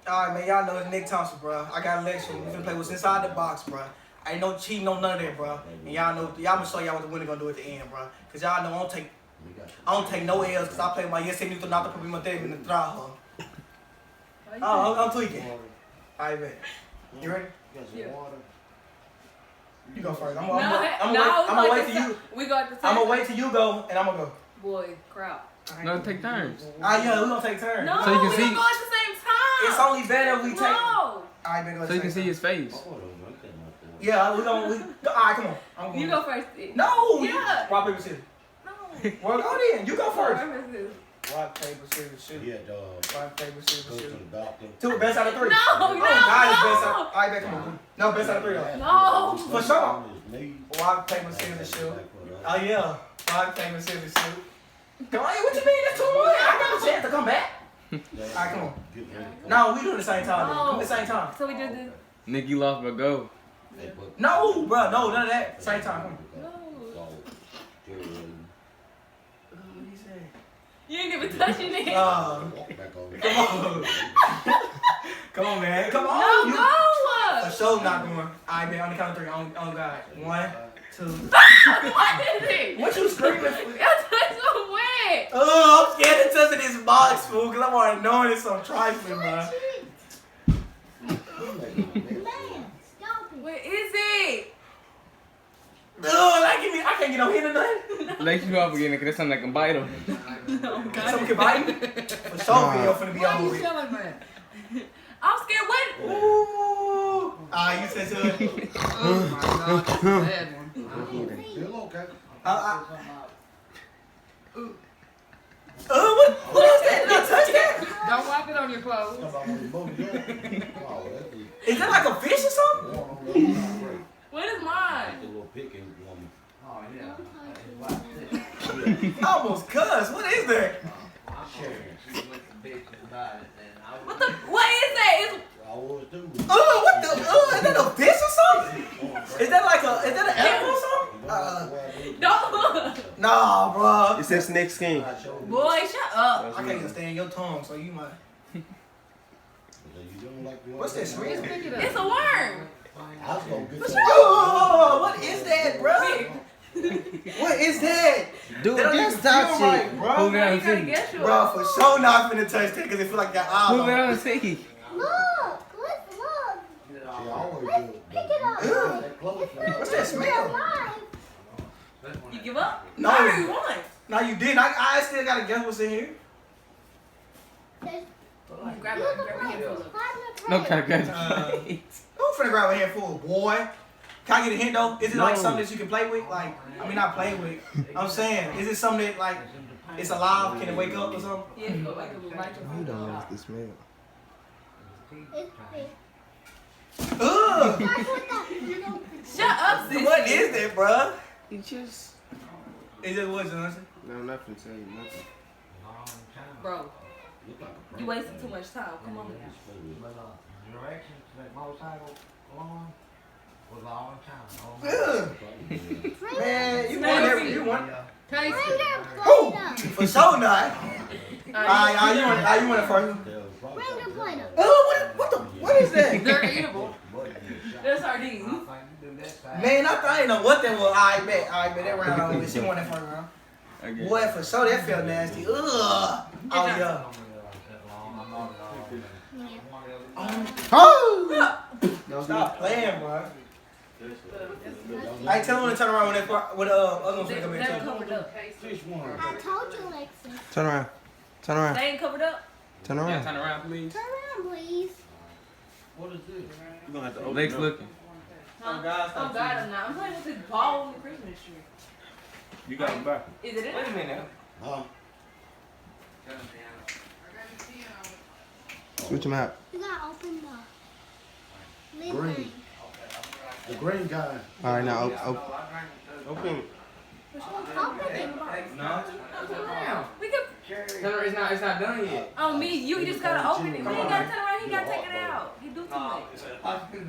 Alright, man, y'all know it's Nick Thompson, bro. I got a lecture. We finna play what's inside the box, bro. Ain't no cheating, no none of that, bro. And y'all know, y'all gonna show y'all what the winner gonna do at the end, bro. Cause y'all know I don't take no L's, cause I play my yes and not the problem in the trabajo. Oh, I'm tweaking. Alright, man. You ready? Yeah. You go first. I'm gonna wait till you. We got the I'm gonna wait till you go, and I'm gonna go. Boy, crowd. No, take turns. Yeah, we gonna take turns. No, so you can we see. don't go at the same time. It's only better if we take. No. Alright, man, go So you can see his face. Yeah, we gonna. Alright, come on. I'm going. You go first. No. Yeah. Rock paper scissors. No. Well, go then. You go first. Rock, paper, scissors, shoot. Yeah, dog. Rock, paper, scissors, shoot. Doctor. Two, best out of three. No, oh, no, God, no. it's best out. Alright, back, come on. No, best out of three, though. No. For sure. Rock, paper, scissors, shoot. Oh, yeah. Rock, paper, scissors, shoot. Come on, what you mean? That's too much. I got a chance to come back. Alright, come on. No, we do it at the same time. No. Do it at the same time. So we did this. Nick, you lost, but go. No, bro. No, none of that. Same time. Come on. No. What he say? You ain't even touching it. Come on. Come on, man. Come on. No, you, go. A show's not going. Alright, man. On the count of three. On God. 1, 2. What is it? What you screaming for? That's so wet. Oh, I'm scared to touch this box, fool, because I'm already knowing it's some trifling, bro. What is it? Oh, I can't get no hit or nothing. Let you up again, because that sounds like a bite him. Someone can bite me? For sure, video finna be over with. I'm scared. What? Ooh. You said so. Oh my God, that's a bad one. Still okay. What is that? Did I touch that? Don't wipe it on your clothes. Is that like a fish or something? What is mine? I almost cussed. What is that? What is that? It's, What the? Is that a fish or something? Is that an animal or something? don't. Nah, bro. It's that snake skin. Boy, shut up. I can't understand your tongue, so you might. What's that smell? It's a worm. Oh, what is that, bro? What is that? Dude, That don't just even stop feel shit. right, bro. Who You got gotta him? guess yours. Bro, for sure not finna touch that because it feel like got eyes Who on it. got him? See? What's that smell? You give up? No. I already won. No, you didn't. I still gotta guess what's in here. Grab a handful of it. No, can't get Who finna grab a handful, boy? Can I get a hint though? Is it like something that you can play with? Like, I mean, not play with. I'm saying, is it something that like it's alive? Can it wake up or something? Yeah, go like a bite You don't know what this smell. Ugh! Shut up, sis. What is that, bruh? It just. Is it what, Johnson? No, nothing to you, nothing. Bro, you wasted too much time. Come on. Ugh. Man, you won every. You won. Taste Who? it. For sure not. You went first. What is that? They're eatable. There's sardines. Man, I didn't know what that was. I bet that round over with. She won that first round. Okay. Boy, for sure that felt nasty. Ugh. Oh yeah. Oh! Stop playing, bro. I tell him to turn around when that other one's gonna come in They're too. covered up. I told you, Lexi. Turn around. Turn around. They ain't covered up. Turn Yeah, around. turn around, please. Turn around, please. What is this? You're gonna have to open Legs it up. looking. Huh? Oh, God, I'm not. I'm playing with this ball on the Christmas tree. You got it back. Is it in Wait a there? minute. Huh? Switch them out. You gotta open the lid Green. thing. The green guy. All right, now open. Open it. Open it. No. We could. It's not done yet. Oh, me. You just gotta open it. You ain't gotta turn around. He gotta take it out. He do too much.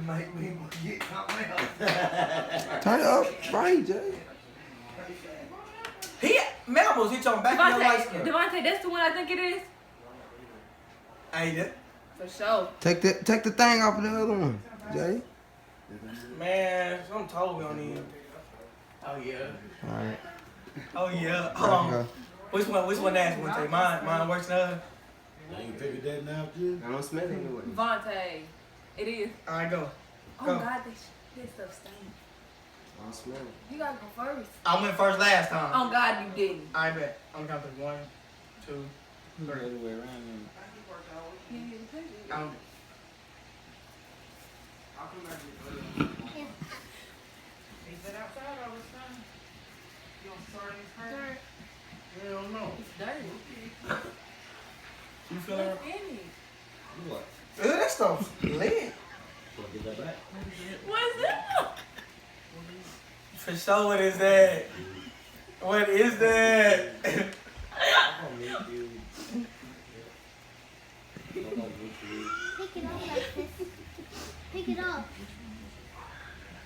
Make me get something else. Turn it up. Right, Jay. Man, almost hit your back of your light skin. Devontae, that's the one I think it is. Hey, For sure. Take the thing off of the other one, Jay. Man, something told me on him. Oh yeah. All right. Oh yeah. Hold on. Which one that's one take? Mine works now. I ain't figured that now, too. I don't smell it anyway. Vontae. It is. Alright, go. Oh Go. God, this stuff stinks. I don't smell it. You gotta go first. I went first last time. Oh God, you didn't. I bet. I'm counting 1, 2, 3. Other way around. You didn't touch it. I'm Is that outside all this time? You want sardines first? Dirt. Hell no. It's dirty. You feeling What's it? in it? What? Ew, that stuff's lit. Wanna get that back? What's that? For sure, what is that? What is that? I'm gonna make you. I'm gonna make you. Pick it up like this. Pick it up.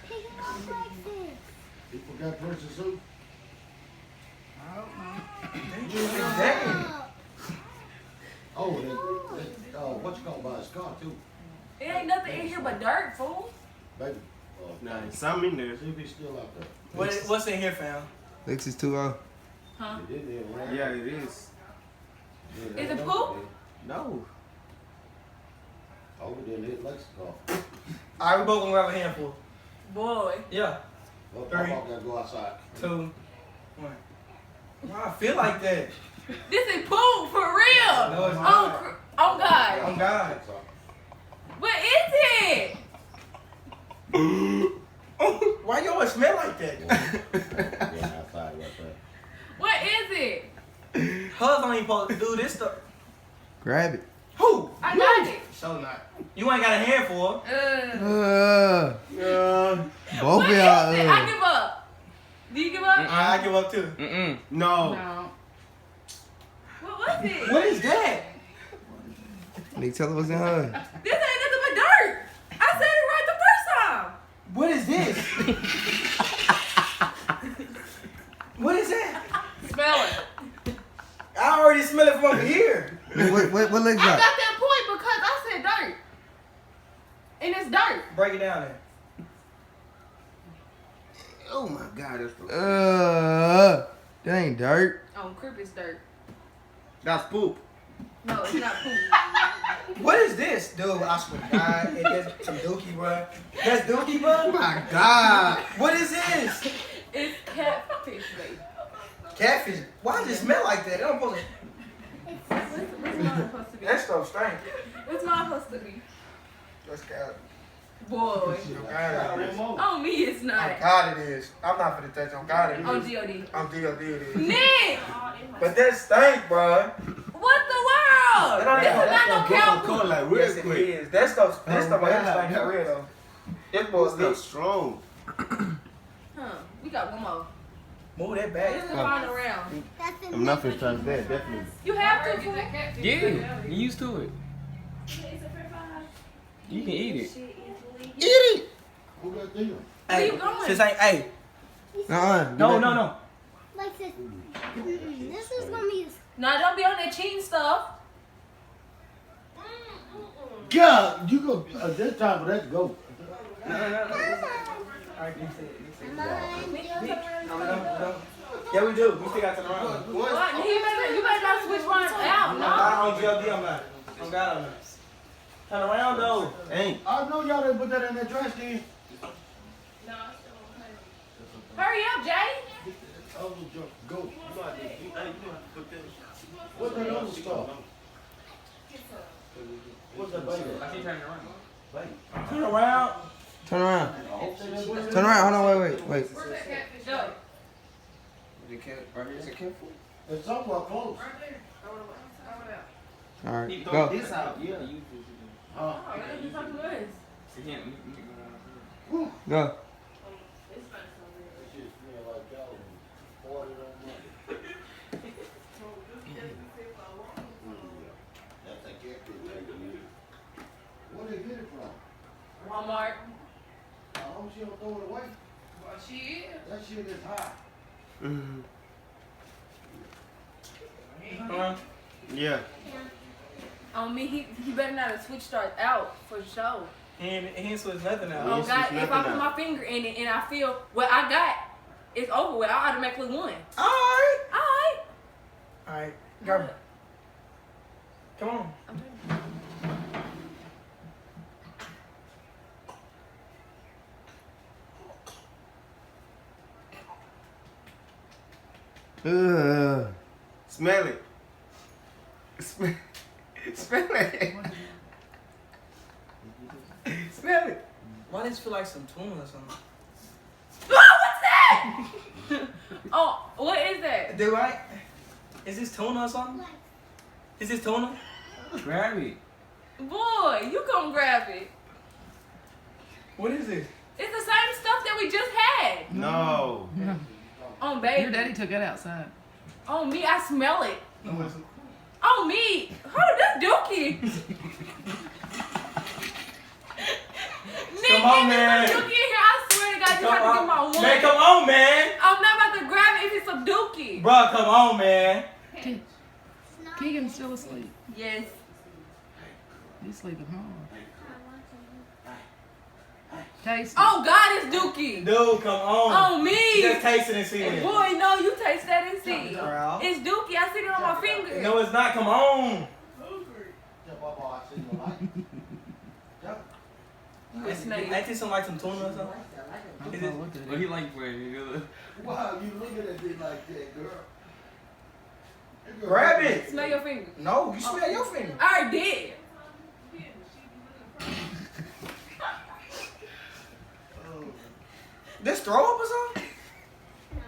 Pick it up like this. You forgot Prince's soup? Dang. Up. Oh, what you gonna buy his car, too? It ain't nothing in here but dirt, fool. Baby. Nah, something in there. See if he's still out there. What's in here, fam? Lexus 2-0. Huh? He did it, right? Yeah, it is. Yeah, Is it that- poop? No. Oh, we didn't hit Lexus car. Alright, we both gonna grab a handful. Boy. Yeah. Well, 3, Papa gotta go outside. 2, 1. Why I feel like that? This is poop for real. No, it's Oh, not. oh God. Oh God. What is it? Why you always smell like that? Yeah, outside right there. What is it? Huz don't even supposed to do this stuff. Grab it. Who? I got it. So not. You ain't got a handful. Both What of is y'all. it? I give up. Do you give up? I give up too. Mm-mm. No. No. What was it? What is that? Nigga, tell her what's in her. This ain't nothing but dirt. I said it right the first time. What is this? What is that? Smell it. I already smell it from over here. What legs I got got? that point because I said dirt. And it's dirt. Break it down there. Oh my God, that's that ain't dirt. On Crip is dirt. That's poop. No, it's not poop. What is this, dude? I swear to God, it is some dookie, bro. That's dookie, bro. Oh my God. What is this? It's catfish, baby. Catfish. Why does it smell like that? It don't supposed to. What's mine supposed to be? That stuff stink. What's mine supposed to be? That's God. Boy. God, it is. On me, it's Oh not. God, it is. I'm not finna touch. On God, it On is. G.O.D. On DOD, it is. Nick! But that stink, bro. What the world? That don't This even- is not no cow Cold food. like real Yes, it quick. is. That stuff right here stink for real though. This boy's Stuff lit. strong. Huh. We got one more. Move that This is back. the final round. That's the I'm nothing trying to that, definitely. You have to. Get that catfish. Yeah, you used to it. You can eat it. Eat it. Who got them? Hey, Keep going. since ain't, hey, no. like this. This is gonna be. Now don't be on that cheating stuff. God, you go. This time for that to go. Yeah, we do. We still got to turn around. What? You better not switch one out. No. I'm on GLD, I'm not. I'm God, I'm not. Turn around though. Ain't. I know y'all didn't put that in that trash can. Hurry up, Jay. Oh, go. What's that other stuff? What's that baby? I keep turning around. Turn around. Turn around. Turn around. Hold on. Wait. Where's that catfish? Go. Right here, is it careful? It's somewhere close. Right there. Throw it out. All right. Keep Go. throwing this out. Yeah, you. Huh? Oh, that's just something to us. Again, Go. That shit smell like y'all farted on money. That's a catfish, baby. Where they get it from? Walmart. I hope she don't throw it away. Well, she is. That shit is hot. Mhm. Turn around. Yeah. On me, he better not have switched start out for sure. He ain't switch nothing out. Oh God, if I put my finger in it and I feel what I got, it's over with. I automatically won. Alright. Alright. Alright. Go. Come on. Smell it. Smell it. Smell it. Smell it. Why does it feel like some tuna or something? Oh, what's that? Oh, what is that? Do I? Is this tuna or something? Is this tuna? Grab it. Boy, you come grab it. What is it? It's the same stuff that we just had. No. On baby. Your daddy took it outside. On me, I smell it. No, it's On me. Hold up, this dookie. Come on, man. Dookie in here, I swear to God, you have to get my one. Man, come on, man. I'm not about to grab it if it's some dookie. Bruh, come on, man. Keegan's still asleep. Yes. He's sleeping hard. Taste it. Oh God, it's dookie. Dude, come on. On me. Just taste it and see it. Boy, no, you taste that and see. Girl. It's dookie. I see it on my finger. No, it's not. Come on. You snake. Ain't this something like some tuna or something? I don't Is know it- what that What is. he like for it? Wow, you looking at it like that, girl. Grab it. Smell your finger. No, you smell your finger. I already did. This throw up or something?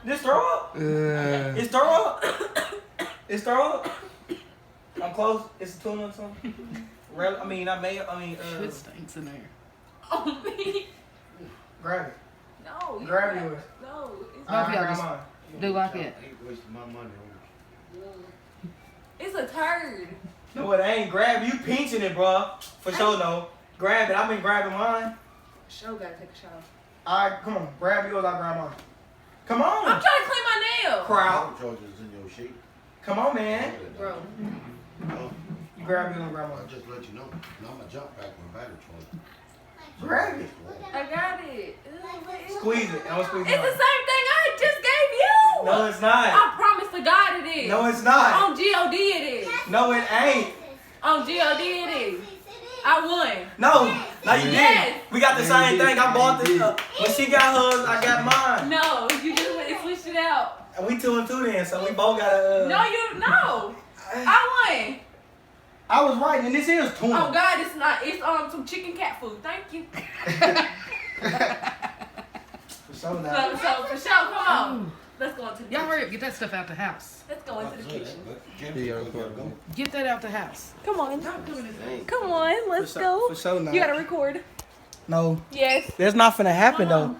This throw up? It's throw up? It's throw up? I'm close. It's a tuna or something? I mean, Shit stinks in there. On me. grab it. No. you Grab got- yours. No. It's, Both of y'all grab just mine. do like it. I ain't wasting my money on it's a turd. No, it ain't. Grab it. You pinching it, bro. For sure, no. Grab it. I've been grabbing mine. Show gotta take a shower. Alright, come on. Grab yours, I'll grab mine. Come I'm on. trying to clean my nail. Crowd. charges in your sheet. Come on, man. Bro. No, You grab yours, I'll grab I mine. just let you know. Now I'm gonna jump back when battery charge. Grab it. I got it. What is it? Squeeze it. I'm gonna squeeze It's it. the same thing I just gave you. No, it's not. I promise to God it is. No, it's not. On G.O.D. it is. No, it ain't. On G.O.D. it is. I won. No, no, you Yes. didn't. We got the same thing. I bought this. When she got hers, I got mine. No, you just went and switched it out. And we 2 and 2 then, so we both got a. No. I won. I was right, and this is tuna. Oh God, it's not. It's some chicken cat food. Thank you. For sure now. So for sure, come on. Let's go into the Y'all kitchen. hurry up, get that stuff out the house. Let's go into the kitchen. Get that out the house. Come on. Come on. Let's go. For sure now. You gotta record. No, Yes. that's not finna happen though.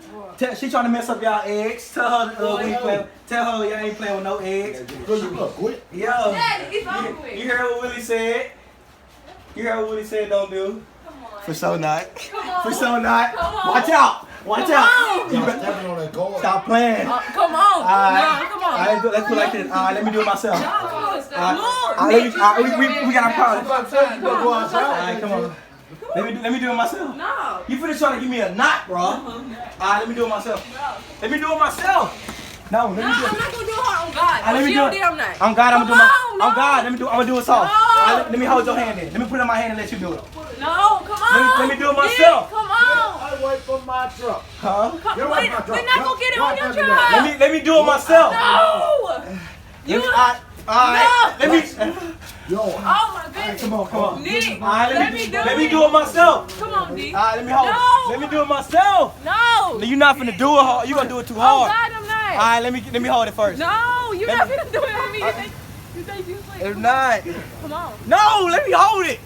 She trying to mess up y'all eggs. Tell her we ain't play. Tell her y'all ain't playing with no eggs. Girl, you look quick. Yo. Yes, it's over You with. heard what Willie said? You heard what Willie said don't do? Come on. For sure not. Come on. For sure not. Come on. Watch out. Watch Come out. on. You Y'all better stepping on that guard. stop playing. Come on. Alright. No, come on. Alright, let's do like this. Alright, let me do it myself. No, come on. We got our problem. You gonna go outside? Alright, come on. Let me do it myself. No. You finna try to give me a knot, bro. Alright, let me do it myself. Let me do it myself. No, let No, me do I'm it. not gonna do it hard. On God. Let me do it. I'm not. I'm God. I'm Come gonna do my. on, I'm no. God. I'm gonna do it soft. No. Alright, let me hold your hand in. Let me put it in my hand and let you do it. No, come on. Let me do it myself. Come on. I wait for my truck. Huh? You're We're right, not my truck. gonna get it on your Let me- truck. Let me do it myself. No. You. Alright. Let me. Yo, Oh my goodness. Come on. Nick, Alright, let me do let me it. do it myself. Come on, D. Alright, let me hold. No. Let me do it myself. No. You're not finna do it hard. You gonna do it too Oh hard. God, I'm not. Alright, let me hold it first. No, you're Let not me- gonna do it on me. You think you slick? If not, Come on. no, let me hold it.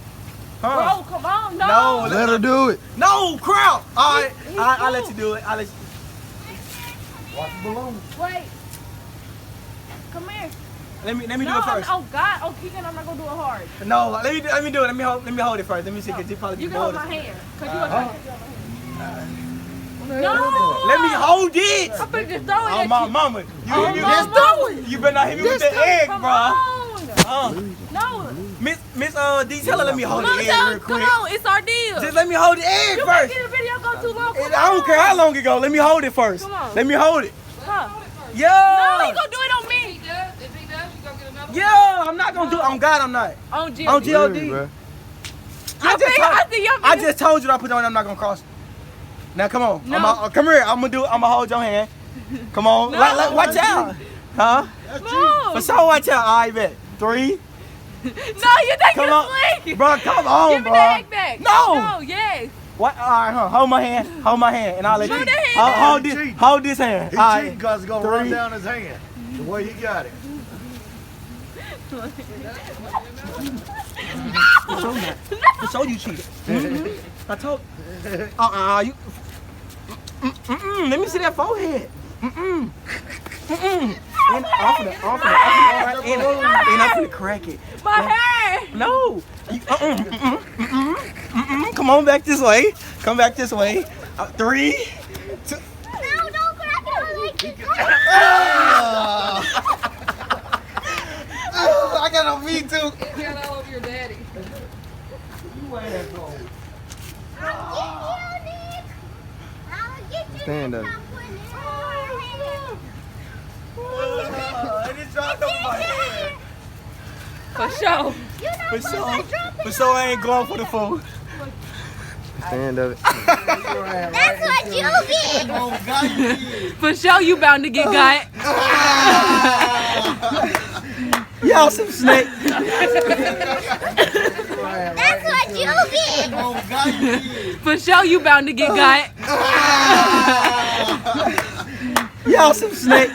Huh? Bro, come on. No. No, Let her do it. no, crowd. Alright, He's I'll let cool. you do it. I'll let you. watch the balloon. Wait. Come here. Let me do No, it first. oh God. Oh, Keegan, I'm not gonna do it hard. No, let me do it. Let me hold it first. Let me see, cause you probably You be can hold bold. my hand. Cause you No. Let me hold it. I'm finna just throw it Oh at my you. mama, you Oh, you my just mama. you better not hit me with the egg, Come bro. on. No. Miss Miss D, tell her let me hold the Come on, egg tell- real quick. come on, it's our deal. Just let me hold the egg You first. making the video go too long. Come I don't on. care how long it go. Let me hold it first. Come on. Let me hold it. Huh. Yo. No, he gonna do it on If me. he does, you gonna get another Yo, I'm not gonna do it. On God, I'm not. On G. On GOD. Really, bro. I I just told you that I put on. I'm not gonna cross. Now come on. No. Come here. I'm gonna hold your hand. Come on. No. Watch out. Huh? Move. For sure, watch out. All right, bet. 3. No, you think Come you're on, slick. bro. Come on, Give me bro. the egg back. No. No, yes. What? All right, huh? Hold my hand. Hold my hand, and I'll let Move you. the hand Hold down. this. Hold this hand. He All cheating right. because it's gonna run 3. down his hand. The way he got it. For sure you cheated. I told. You. Let me see that forehead. And I'm finna crack it. My hair. No. Come on back this way. Come back this way. 3, 2. No, don't crack it. I like this. I got on me too. You got all over your daddy. I'll get you. Stand up. Stop putting it on your hand. It dropped on my head. For sure. You know For sure. I drop it. For sure I ain't going for the food. Stand up. That's what you get. For sure you bound to get got. Y'all some snake. That's what you get. For sure you bound to get got. Y'all some snake.